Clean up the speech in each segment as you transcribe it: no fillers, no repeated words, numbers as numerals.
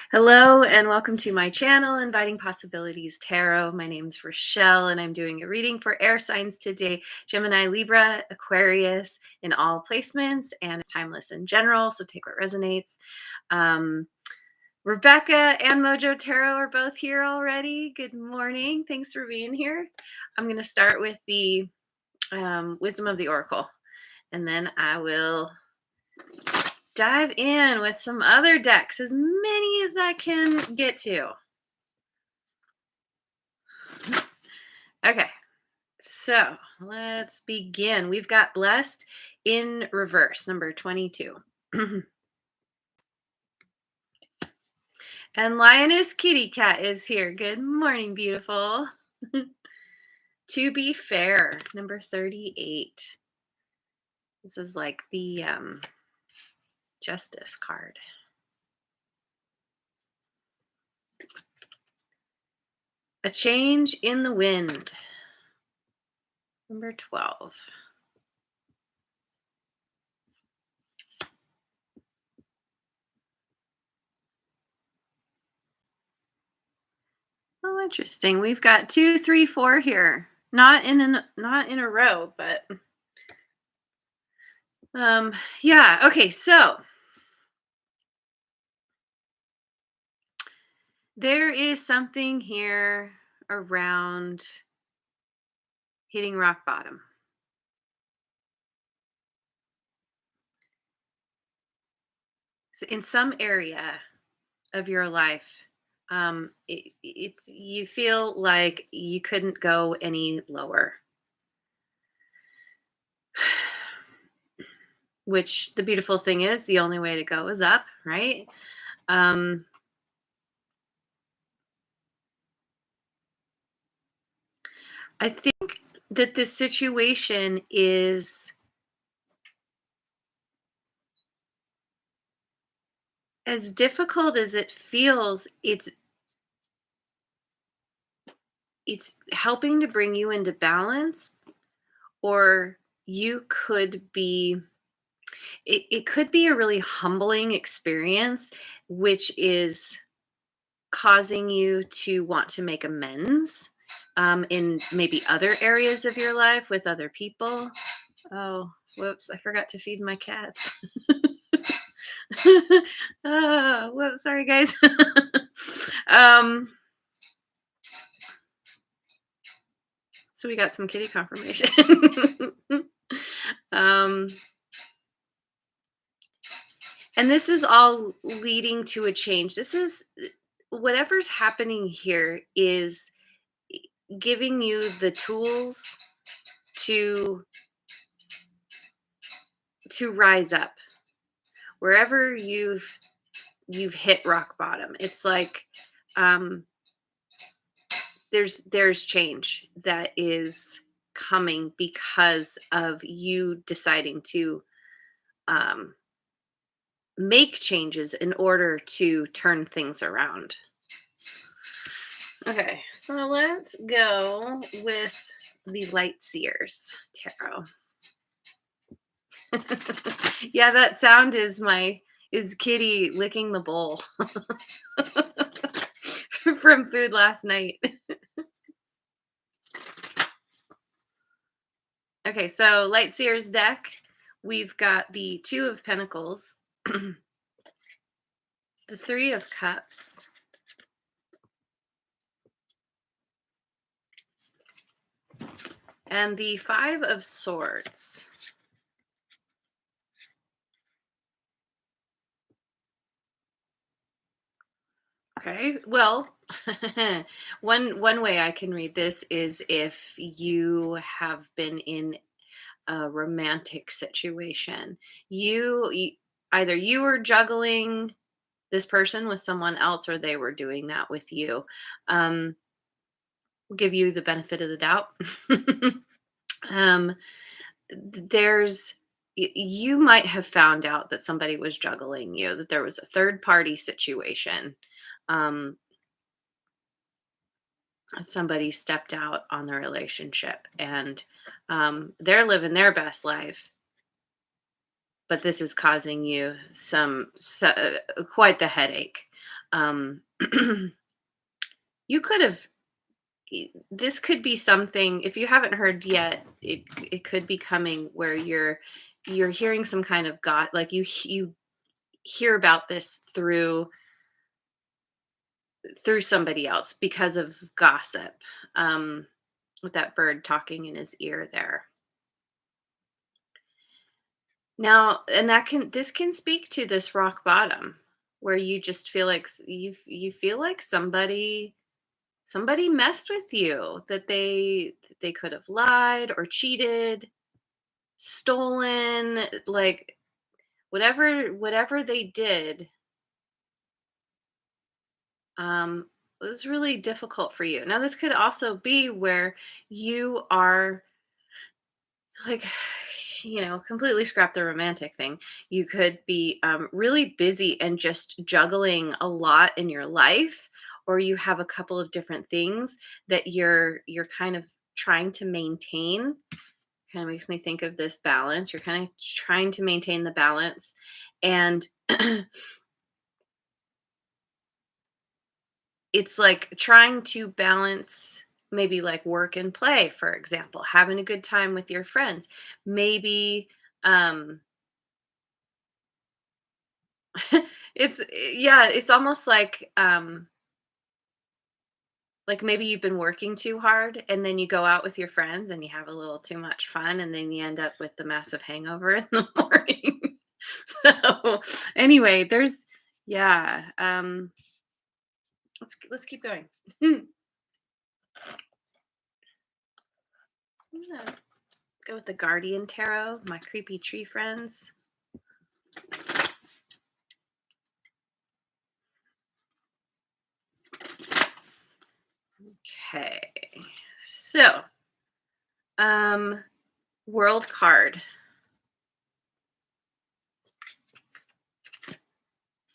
Hello and welcome to my channel, Inviting Possibilities Tarot. My name's Rochelle and I'm doing a reading for air signs today. Gemini, Libra, Aquarius in all placements, and it's timeless in general, so take what resonates. Rebecca and Mojo Tarot are both here already. Good morning. Thanks for being here. I'm going to start with the Wisdom of the Oracle, and then I will dive in with some other decks, as many as I can get to. Okay, so let's begin. We've got Blessed in reverse, number 22. And Lioness Kitty Cat is here. Good morning, beautiful. To be fair, number 38. This is like the Justice card. A change in the wind. Number 12. Oh, interesting. We've got 2, 3, 4 here. Not in a row, but yeah. Okay, so there is something here around hitting rock bottom. In some area of your life, it's you feel like you couldn't go any lower. Which the beautiful thing is, the only way to go is up, right? Um, I think that this situation is as difficult as it feels. It's helping to bring you into balance, or you could be it could be a really humbling experience, which is causing you to want to make amends in maybe other areas of your life with other people. Oh, whoops, I forgot to feed my cats. Oh, whoops, sorry guys. um so we got some kitty confirmation. um and this is all leading to a change. This is whatever's happening here is giving you the tools to rise up wherever you've hit rock bottom. It's like um there's change that is coming because of you deciding to um make changes in order to turn things around. Okay, so let's go with the Light Seers Tarot. Yeah, that sound is Kitty licking the bowl from food last night. Okay, so Light Seers deck, we've got the Two of Pentacles, the Three of Cups, and the Five of Swords. Okay, well, one way I can read this is if you have been in a romantic situation. Either you were juggling this person with someone else, or they were doing that with you. Give you the benefit of the doubt. um, there's you might have found out that somebody was juggling you, that there was a third party situation. Um, Somebody stepped out on the relationship, and they're living their best life, but this is causing you quite the headache. Um, you could have this could be something if you haven't heard yet, it could be coming where you're hearing some kind of God, like you hear about this through somebody else because of gossip. Um, with that bird talking in his ear there. Now, and that can this can speak to this rock bottom where you just feel like you feel like somebody messed with you, that they could have lied or cheated, stolen, like whatever they did, um was really difficult for you. Now this could also be where you are like completely scrap the romantic thing. You could be really busy and just juggling a lot in your life, or you have a couple of different things that you're kind of trying to maintain. Kind of makes me think of this balance. You're kind of trying to maintain the balance, and it's like trying to balance maybe like work and play, for example, having a good time with your friends, maybe um yeah, it's almost like maybe you've been working too hard and then you go out with your friends and you have a little too much fun and then you end up with the massive hangover in the morning. So anyway, there's yeah, let's keep going. I'm gonna go with the Guardian Tarot, my creepy tree friends. Okay. So, um world card.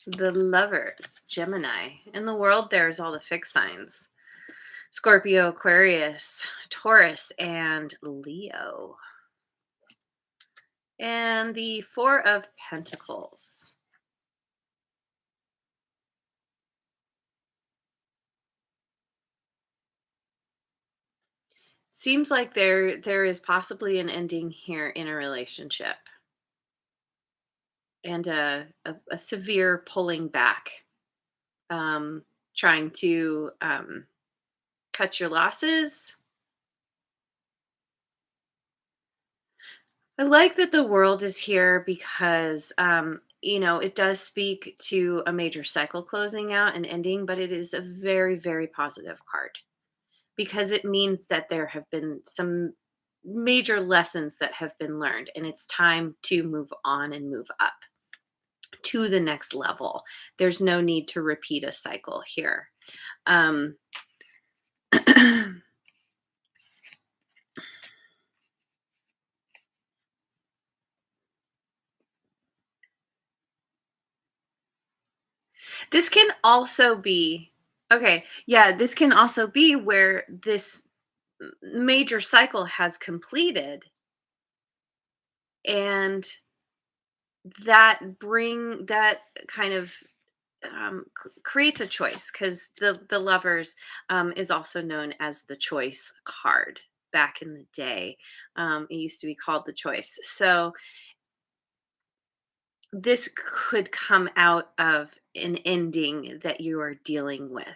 The Lovers, Gemini. In the world, there's all the fixed signs: Scorpio, Aquarius, Taurus, and Leo. And the Four of Pentacles. Seems like there is possibly an ending here in a relationship and a severe pulling back, um, trying to cut your losses. I like that the world is here because, it does speak to a major cycle closing out and ending, but it is a very, very positive card because it means that there have been some major lessons that have been learned, and it's time to move on and move up to the next level. There's no need to repeat a cycle here. Um, this can also be okay. Yeah, this can also be where this major cycle has completed and that kind of creates a choice because the lovers is also known as the choice card. Back in the day, it used to be called the choice. So this could come out of an ending that you are dealing with.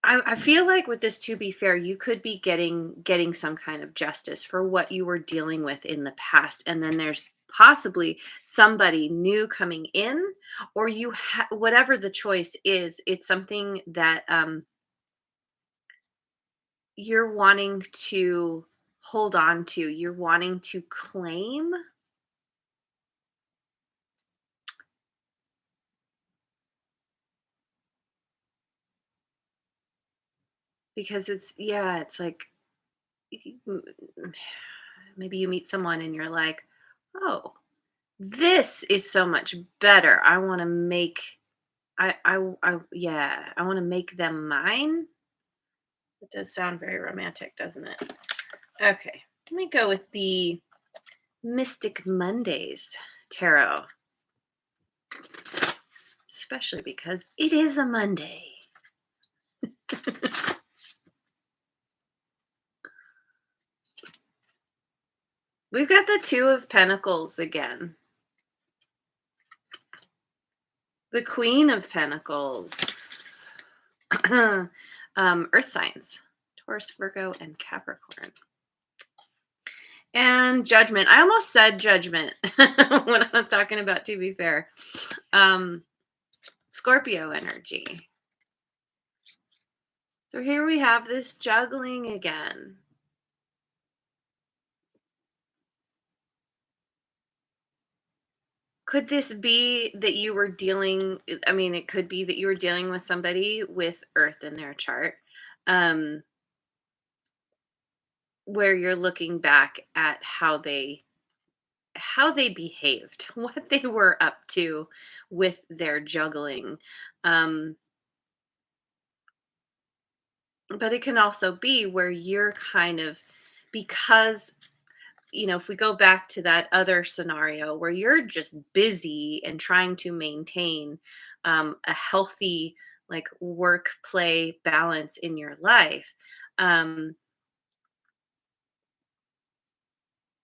I feel like with this, to be fair, you could be getting some kind of justice for what you were dealing with in the past, and then there's possibly somebody new coming in, or whatever the choice is, it's something that you're wanting to hold on to, you're wanting to claim because it's yeah, it's like maybe you meet someone and you're like, oh, this is so much better. I want to make yeah, I want to make them mine. It does sound very romantic, doesn't it? Okay. Let me go with the Mystic Mondays tarot. especially because it is a Monday. We've got the Two of Pentacles again. The Queen of Pentacles. Earth signs. Taurus, Virgo, and Capricorn. And Judgment. I almost said Judgment when I was talking about To Be Fair. Scorpio energy. So here we have this juggling again. Could this be that you were dealing, I mean, it could be that you were dealing with somebody with Earth in their chart, um, where you're looking back at how they behaved, what they were up to with their juggling. Um, but it can also be where you're kind of, because if we go back to that other scenario where you're just busy and trying to maintain a healthy like work play balance in your life, um,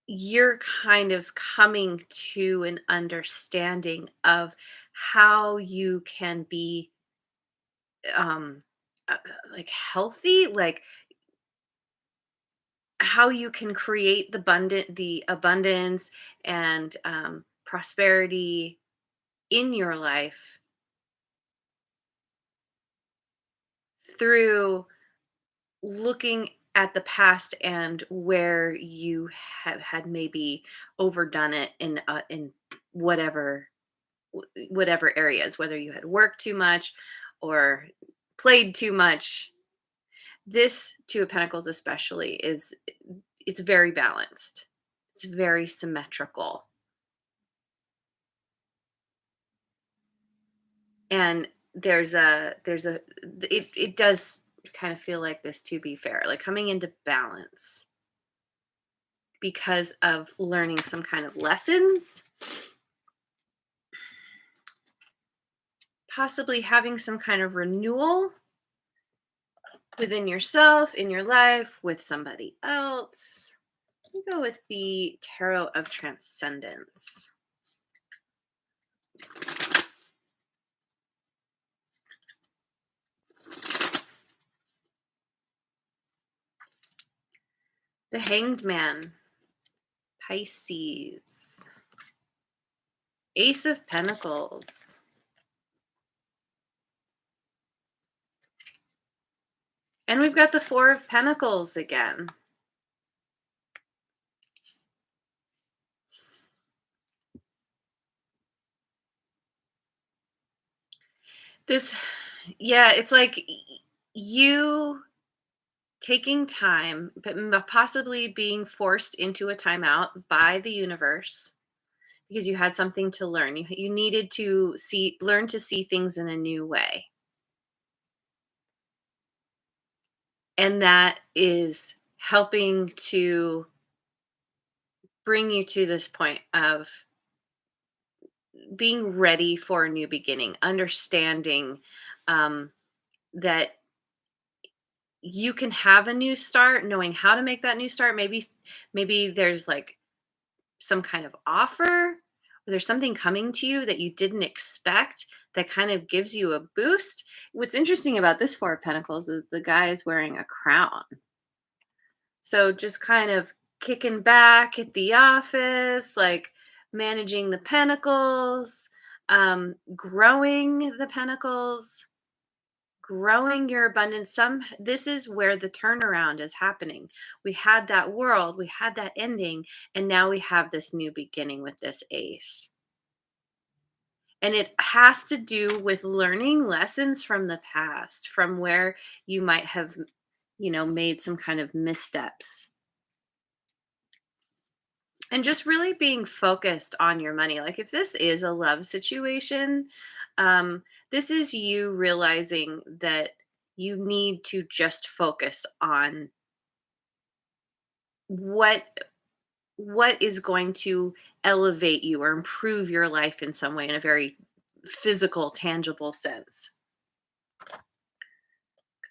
you're kind of coming to an understanding of how you can be um, like healthy, like how you can create the abundance and prosperity in your life through looking at the past and where you have had maybe overdone it in whatever whatever areas, whether you had worked too much or played too much. This Two of Pentacles especially is, it's very balanced, it's very symmetrical, and it does kind of feel like this, to be fair, like coming into balance because of learning some kind of lessons, possibly having some kind of renewal within yourself, in your life, with somebody else. We go with the Tarot of Transcendence. The Hanged Man, Pisces. Ace of Pentacles. And we've got the Four of Pentacles again. This, yeah, it's like you taking time, but possibly being forced into a timeout by the universe because you had something to learn. You needed to learn to see things in a new way. And that is helping to bring you to this point of being ready for a new beginning, understanding um, that you can have a new start, knowing how to make that new start. Maybe there's like some kind of offer, or there's something coming to you that you didn't expect that kind of gives you a boost. What's interesting about this Four of Pentacles is the guy is wearing a crown. So just kind of kicking back at the office, like managing the pentacles, growing the pentacles, growing your abundance. This is where the turnaround is happening. We had that world, we had that ending, and now we have this new beginning with this ace. And it has to do with learning lessons from the past, from where you might have, made some kind of missteps. And just really being focused on your money. Like if this is a love situation, this is you realizing that you need to just focus on what what is going to elevate you or improve your life in some way, in a very physical, tangible sense.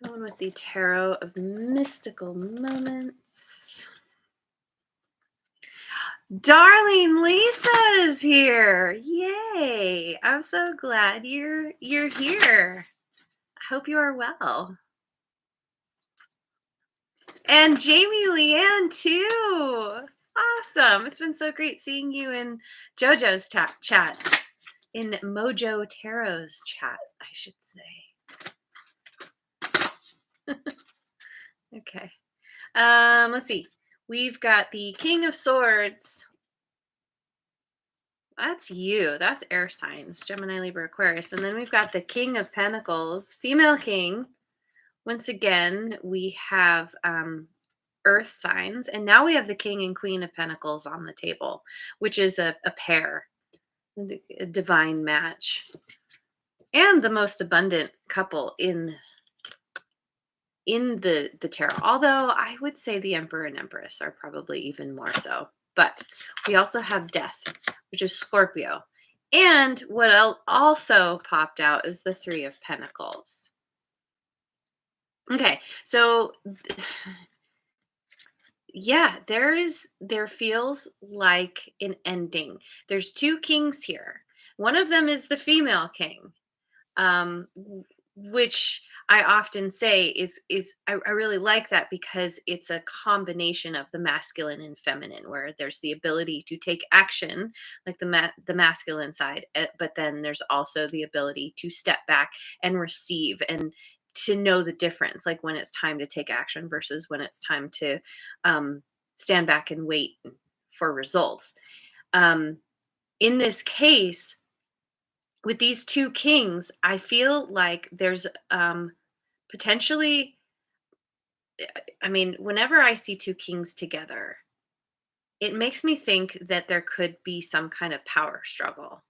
Going with the Tarot of Mystical Moments. Darling Lisa's here. Yay. I'm so glad you're here. I hope you are well. And Jamie Leanne too. Awesome. It's been so great seeing you in JoJo's chat. In Mojo Tarot's chat, I should say. Okay. Let's see. We've got the King of Swords. That's you. That's air signs, Gemini, Libra, Aquarius. And then we've got the King of Pentacles, female king. Once again, we have earth signs. And now we have the King and Queen of Pentacles on the table, which is a pair, a divine match. And the most abundant couple in the tarot. Although I would say the Emperor and Empress are probably even more so. But we also have Death, which is Scorpio. And what also popped out is the Three of Pentacles. Okay, so yeah, there feels like an ending. There's two kings here. One of them is the female king, which I often say I really like that because it's a combination of the masculine and feminine, where there's the ability to take action, like the masculine side, but then there's also the ability to step back and receive and to know the difference, like when it's time to take action versus when it's time to stand back and wait for results. Um, in this case, with these two kings, I feel like there's potentially, I mean, whenever I see two kings together, it makes me think that there could be some kind of power struggle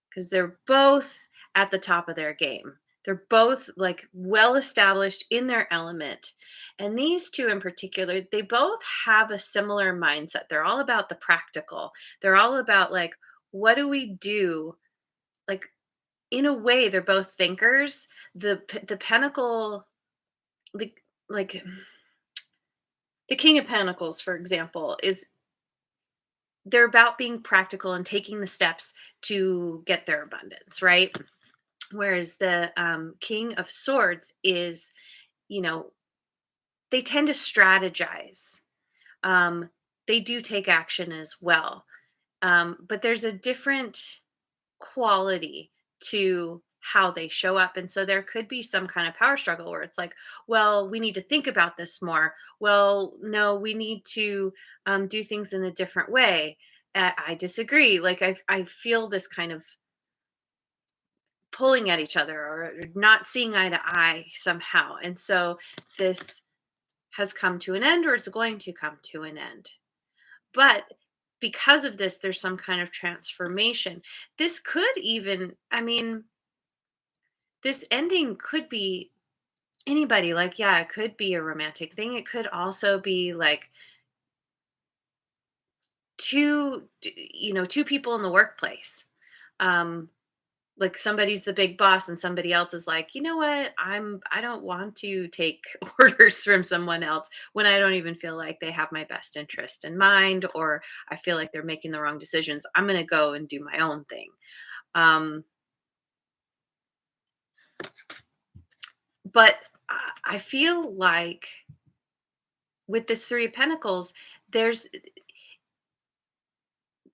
because they're both at the top of their game. They're both like well established in their element. And these two in particular, they both have a similar mindset. They're all about the practical. They're all about like, what do we do? Like, in a way, they're both thinkers. The pentacle, like like the King of Pentacles, for example, is they're about being practical and taking the steps to get their abundance, right? Whereas the King of Swords is, you know, they tend to strategize. Um, they do take action as well, but there's a different quality to how they show up. And so there could be some kind of power struggle where it's like, well, we need to think about this more. Well, no, we need to do things in a different way. I disagree. Like I feel this kind of pulling at each other or not seeing eye to eye somehow. And so this has come to an end or it's going to come to an end. But because of this, there's some kind of transformation. This could even, I mean, this ending could be anybody. Like, yeah, it could be a romantic thing. It could also be like two people in the workplace. Um, like somebody's the big boss and somebody else is like, you know what, I don't want to take orders from someone else when I don't even feel like they have my best interest in mind, or I feel like they're making the wrong decisions. I'm going to go and do my own thing. um but I feel like with this Three of Pentacles, there's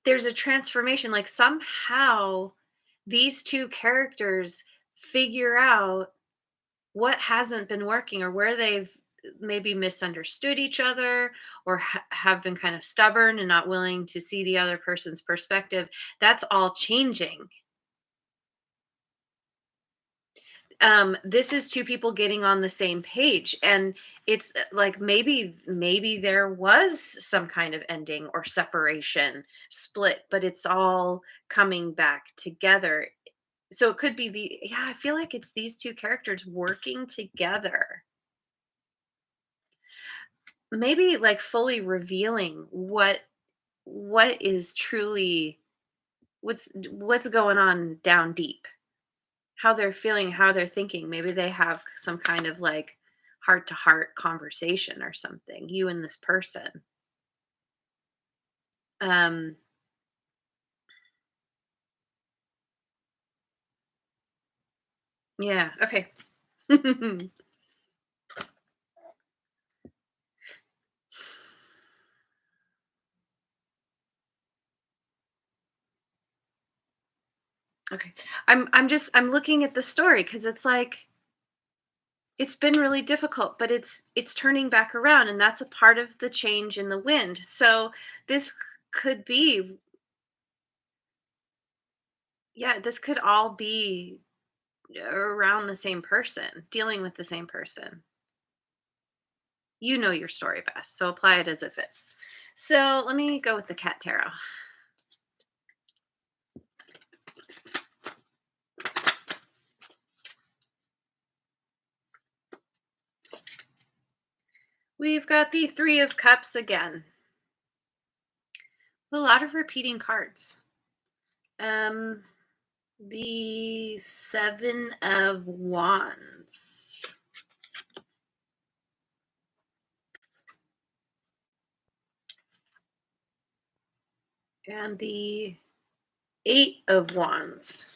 there's a transformation. Like somehow these two characters figure out what hasn't been working or where they've maybe misunderstood each other or have been kind of stubborn and not willing to see the other person's perspective. That's all changing. This is two people getting on the same page, and it's like maybe there was some kind of ending or separation, split, but it's all coming back together. So it could be yeah, I feel like it's these two characters working together, maybe like fully revealing what is truly What's going on down deep? How they're feeling, how they're thinking. Maybe they have some kind of like heart to heart conversation or something, you and this person. Um, yeah, okay. Okay. I'm looking at the story because it's like it's been really difficult, but it's turning back around, and that's a part of the change in the wind. So this could be, yeah, this could all be around the same person, dealing with the same person. You know your story best, so apply it as it fits. So let me go with the cat tarot. We've got the Three of Cups again. A lot of repeating cards. Um, the Seven of Wands. And the Eight of Wands.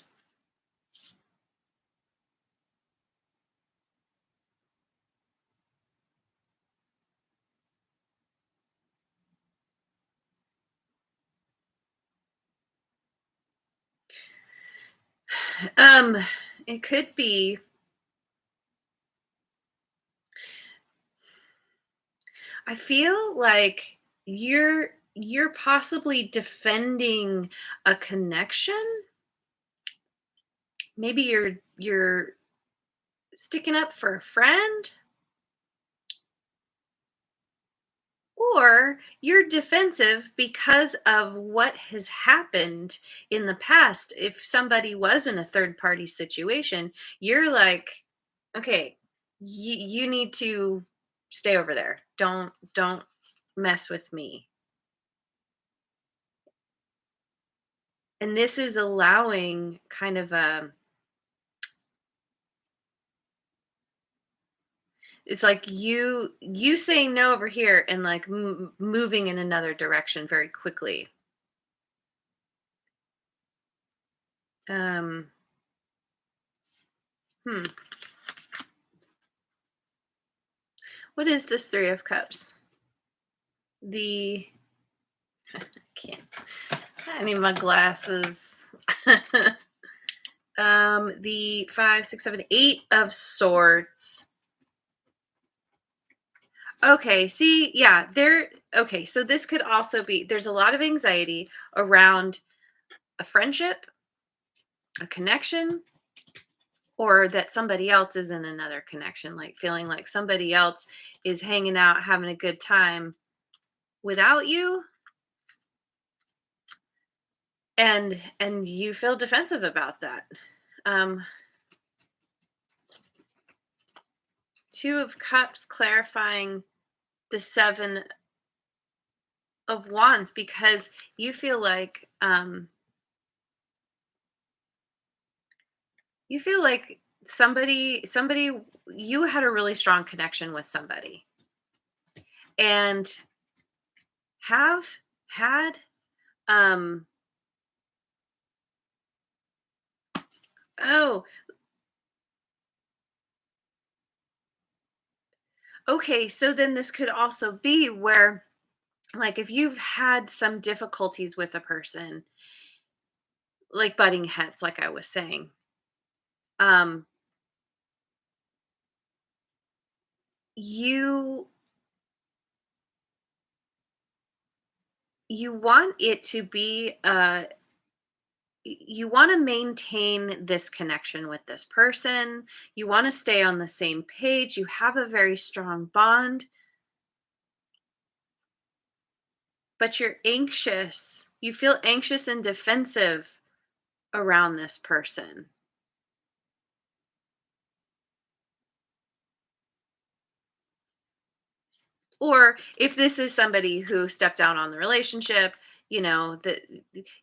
Um, it could be, I feel like you're possibly defending a connection. Maybe you're sticking up for a friend, or you're defensive because of what has happened in the past. If somebody was in a third party situation, you're like, okay, you need to stay over there. Don't mess with me. And this is allowing kind of a, it's like you saying no over here and like moving in another direction very quickly. um hmm what is this Three of Cups? The can't, I need my glasses. The five, six, seven, Eight of Swords. Okay, see, yeah, there. Okay, so this could also be, there's a lot of anxiety around a friendship, a connection, or that somebody else is in another connection, like feeling like somebody else is hanging out, having a good time without you, and you feel defensive about that. Um, Two of Cups clarifying the Seven of Wands, because you feel like you feel like somebody you had a really strong connection with somebody, and have had um oh, okay, so then this could also be where, like, if you've had some difficulties with a person, like butting heads, like I was saying, um you you want it to be you want to maintain this connection with this person. You want to stay on the same page. You have a very strong bond, but you're anxious. You feel anxious and defensive around this person. Or if this is somebody who stepped down on the relationship, that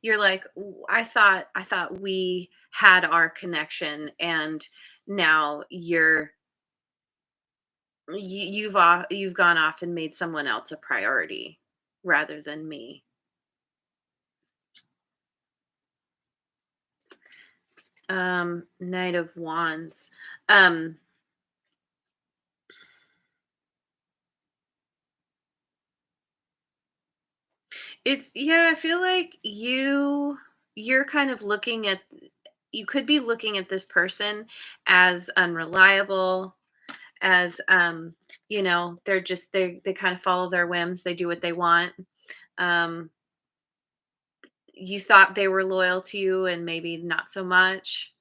you're like, I thought we had our connection, and now you've gone off and made someone else a priority rather than me. Knight of Wands. Um, it's yeah, I feel like you're kind of looking at you could be looking at this person as unreliable, as they kind of follow their whims, they do what they want. Um, you thought they were loyal to you and maybe not so much,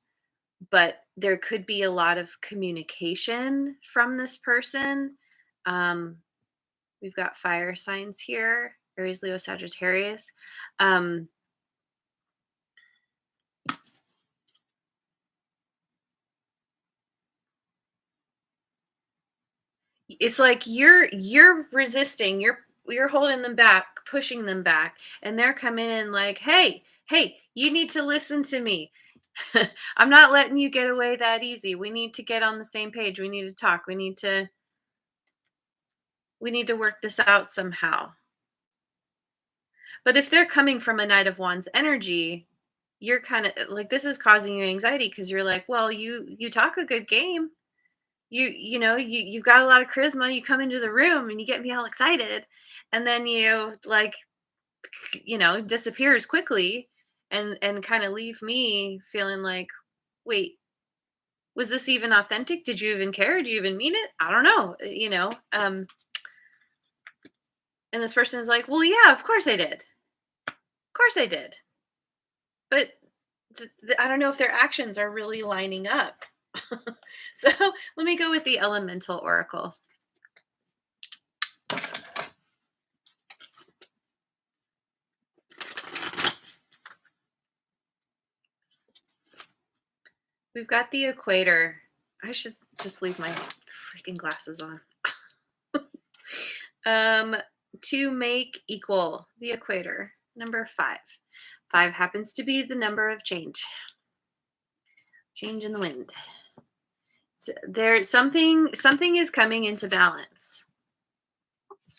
but there could be a lot of communication from this person. Um, we've got fire signs here: Aries, Leo, Sagittarius. Um, it's like you're resisting, you're holding them back, pushing them back, and they're coming in like, hey, you need to listen to me. I'm not letting you get away that easy. We need to get on the same page. We need to talk. We need to work this out somehow. But if they're coming from a Knight of Wands energy, you're kind of like, this is causing you anxiety because you're like, well, you talk a good game. You've got a lot of charisma. You come into the room and you get me all excited, and then you like, disappears quickly, and kind of leave me feeling like, wait, was this even authentic? Did you even care? Do you even mean it? I don't know. And this person is like, well, yeah, of course I did. Of course I did. But I don't know if their actions are really lining up. So let me go with the elemental oracle. We've got the equator. I should just leave my freaking glasses on. um, to make equal the equator, number 5. 5 happens to be the number of change. Change in the wind. So there's something is coming into balance.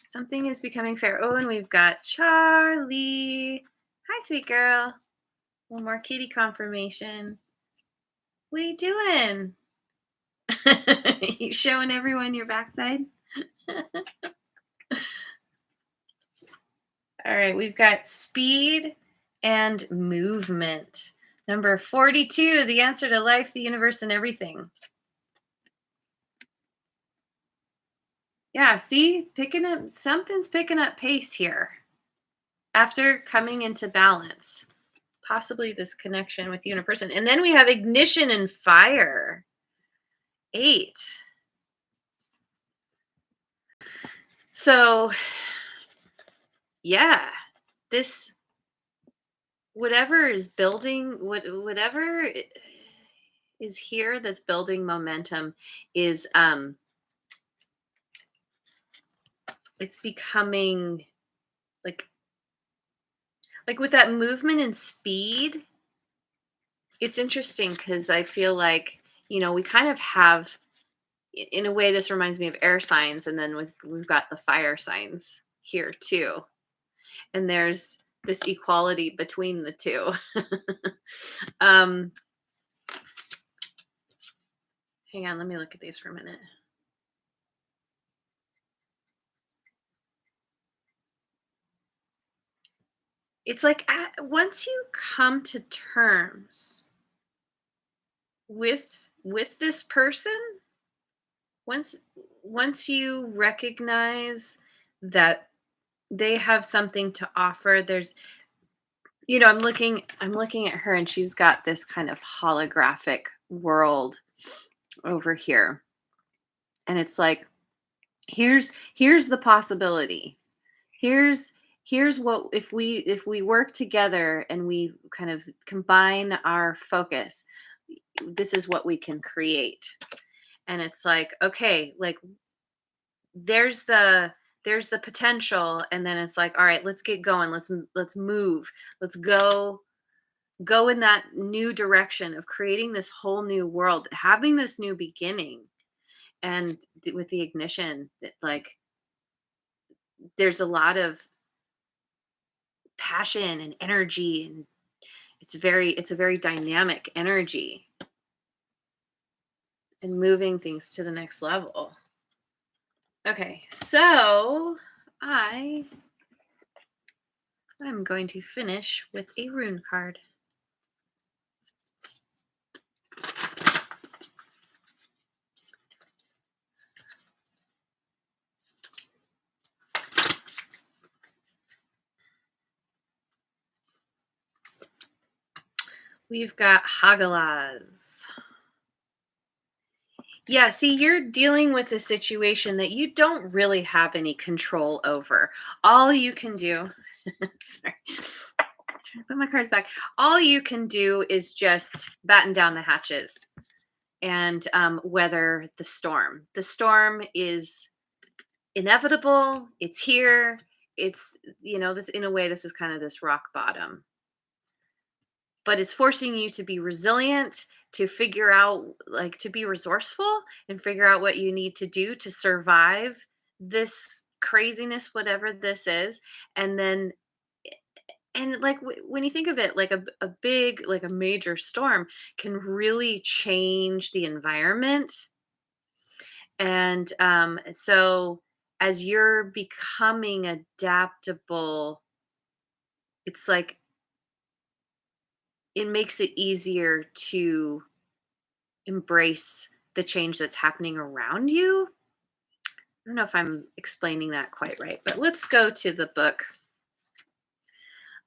Something is becoming fair. Oh, and we've got Charlie. Hi, sweet girl. One more kitty confirmation. What are you doing? You showing everyone your backside? All right, we've got speed and movement. Number 42, the answer to life, the universe, and everything. Yeah, see, something's picking up pace here after coming into balance. Possibly this connection with you in a person. And then we have ignition and fire. 8. So, yeah, this whatever is building, whatever is here that's building momentum is it's becoming like with that movement and speed. It's interesting because I feel like, we kind of have, in a way, this reminds me of air signs, and then we've got the fire signs here too. And there's this equality between the two. um, hang on, let me look at these for a minute. It's like once you come to terms with this person, once once you recognize that they have something to offer, there's I'm looking at her, and she's got this kind of holographic world over here, and it's like, here's the possibility. Here's what, if we work together and we kind of combine our focus, this is what we can create. And it's like, okay, like there's there's the potential, and then it's like, all right, let's get going. Let's move. Let's go in that new direction of creating this whole new world, having this new beginning. And with the ignition, like there's a lot of passion and energy, and it's a very dynamic energy and moving things to the next level. Okay, so I I'm going to finish with a rune card. We've got Hagalaz. Yeah, see, you're dealing with a situation that you don't really have any control over. All you can do, sorry, trying to put my cards back. All you can do is just batten down the hatches and weather the storm. The storm is inevitable. It's here. It's, this, in a way, this is kind of this rock bottom, but it's forcing you to be resilient, to figure out, like, to be resourceful and figure out what you need to do to survive this craziness, whatever this is. And then, and like, when you think of it, like a big, like a major storm can really change the environment. And so as you're becoming adaptable, it's like it makes it easier to embrace the change that's happening around you. I don't know if I'm explaining that quite right, but let's go to the book.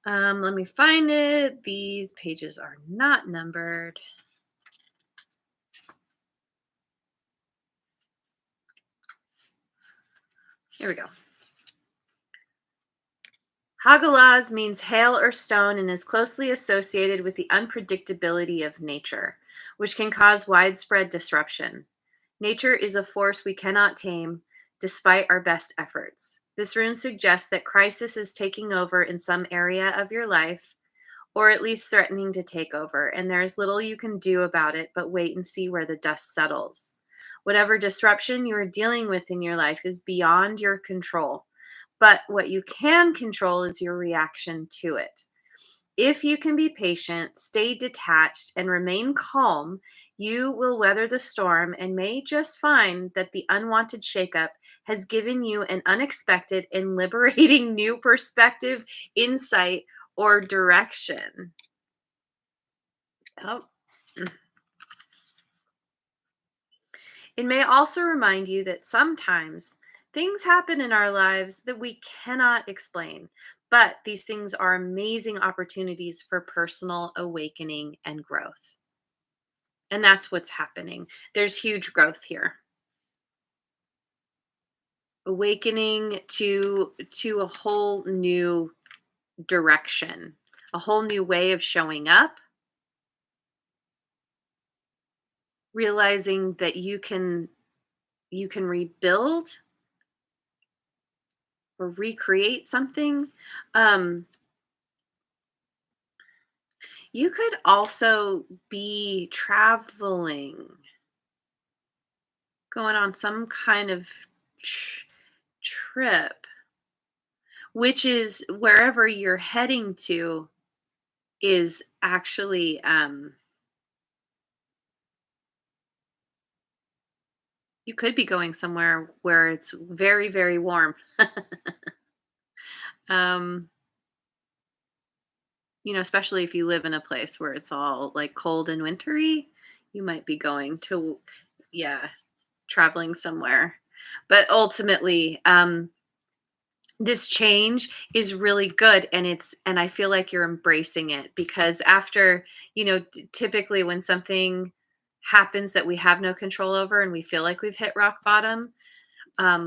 Let me find it. These pages are not numbered. Here we go. Hagalaz means hail or stone and is closely associated with the unpredictability of nature, which can cause widespread disruption. Nature is a force we cannot tame, despite our best efforts. This rune suggests that crisis is taking over in some area of your life, or at least threatening to take over, and there is little you can do about it but wait and see where the dust settles. Whatever disruption you are dealing with in your life is beyond your control, but what you can control is your reaction to it. If you can be patient, stay detached, and remain calm, you will weather the storm and may just find that the unwanted shakeup has given you an unexpected and liberating new perspective, insight, or direction. Oh. It may also remind you that sometimes things happen in our lives that we cannot explain, but these things are amazing opportunities for personal awakening and growth. And that's what's happening. There's huge growth here. Awakening to a whole new direction, a whole new way of showing up, realizing that you can rebuild or recreate something. Um you could also be traveling, going on some kind of tr- trip, which is wherever you're heading to is actually you could be going somewhere where it's very, very warm. um Especially if you live in a place where it's all like cold and wintry, you might be going to, yeah, traveling somewhere. But ultimately, this change is really good, and I feel like you're embracing it, because after, typically when something happens that we have no control over and we feel like we've hit rock bottom,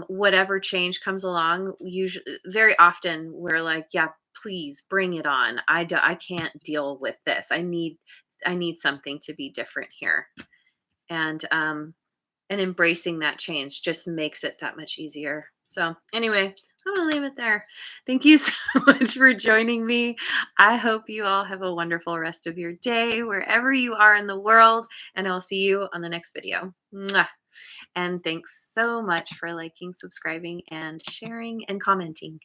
whatever change comes along, usually very often we're like, yeah, please bring it on. I can't deal with this. I need something to be different here. And embracing that change just makes it that much easier. So, anyway, I'm going to leave it there. Thank you so much for joining me. I hope you all have a wonderful rest of your day, wherever you are in the world. And I'll see you on the next video. Mwah. And thanks so much for liking, subscribing, and sharing and commenting.